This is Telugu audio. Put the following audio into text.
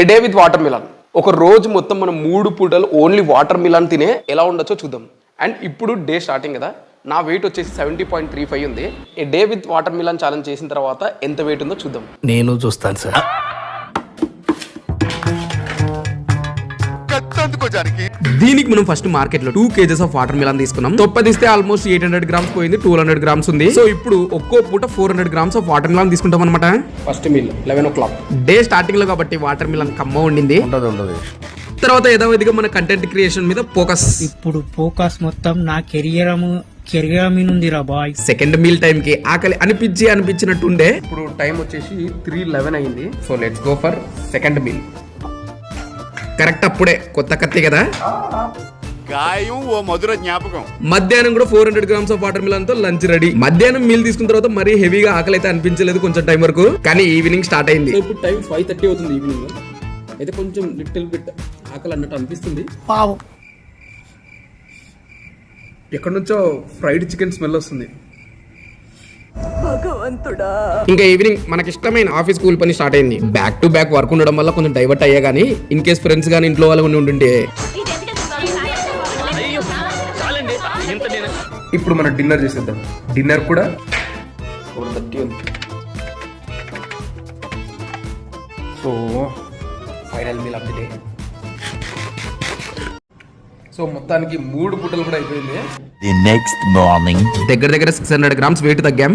A day with water melon. ఒక రోజు మొత్తం మనం 3 పూటలు ఓన్లీ వాటర్ మిలన్ తినే ఎలా ఉండొచ్చో చూద్దాం. అండ్ ఇప్పుడు డే స్టార్టింగ్ కదా, నా వెయిట్ వచ్చేసి 70.35 ఉంది. A day with watermelon challenge చేసిన తర్వాత ఎంత వెయిట్ ఉందో చూద్దాం. నేను చూస్తాను సార్. దీనికి మనం ఫస్ట్ మార్కెట్ లో 2 kgs ఆఫ్ వాటర్ మిలన్ తీసుకున్నాం. తొప్పదిస్తే ఆల్మోస్ట్ 800 గ్రామ్స్ పోయింది, 200 గ్రామ్స్ ఉంది. సో ఇప్పుడు ఒక్కో పూట 400 గ్రామ్స్ ఆఫ్ వాటర్ మిలన్ తీసుకుంటాం అనమాట. First meal 11 o'clock day starting లో కాబట్టి వాటర్ మిలన్ కమ్మ ఉండింది. తర్వాత యథావిధిగా మన కంటెంట్ క్రియేషన్ మీద ఫోకస్. ఇప్పుడు ఫోకస్ మొత్తం నా కెరియర్ మీద ఉంది రా బాయ్. సెకండ్ మీల్ టైం కి ఆకలి అనిపించినట్టుండే. ఇప్పుడు టైం వచ్చేసి 3:11 అయింది. So let's go for second meal. Correct అప్పుడే కొత్త కత్తి కదా. గాయం ఓ మధుర జ్ఞాపకం. మధ్యాహ్నం కూడా 400 గ్రామ్స్ ఆఫ్ వాటర్ మిలన్ తో లంచ్ రెడీ. మధ్యాహ్నం మీల్ తీసుకున్న తర్వాత మరీ హెవీగా ఆకలి అయితే అనిపించలేదు కొంచెం టైం వరకు, కానీ ఈవినింగ్ స్టార్ట్ అయింది. ఇప్పుడు టైం 5:30 అవుతుంది ఈవినింగ్. అయితే కొంచెం లిటిల్ బిట్ ఆకలి అన్నట్టు అనిపిస్తుంది. పావు ఎక్కడి నుంచో ఫ్రైడ్ చికెన్ స్మెల్ వస్తుంది. ఇంకా ఈవినింగ్ మనకి ఇష్టమైన ఆఫీస్ స్కూల్ పని స్టార్ట్ అయింది. బ్యాక్ టు బ్యాక్ వర్క్ ఉండడం వల్ల కొంచెం డైవర్ట్ అయ్యా, కానీ ఇన్ కేస్ ఫ్రెండ్స్ కానీ ఇంట్లో వాళ్ళు ఉంటుంటే. ఇప్పుడు మనం డిన్నర్ చేసేద్దాం. డిన్నర్ కూడా 4:30 ఉంది. So final meal of the day. So మొత్తానికి 3 పూటలు కూడా అయిపోయింది. The next morning. దగ్గర 600 గ్రామ్స్ వెయిట్ తగ్గాం.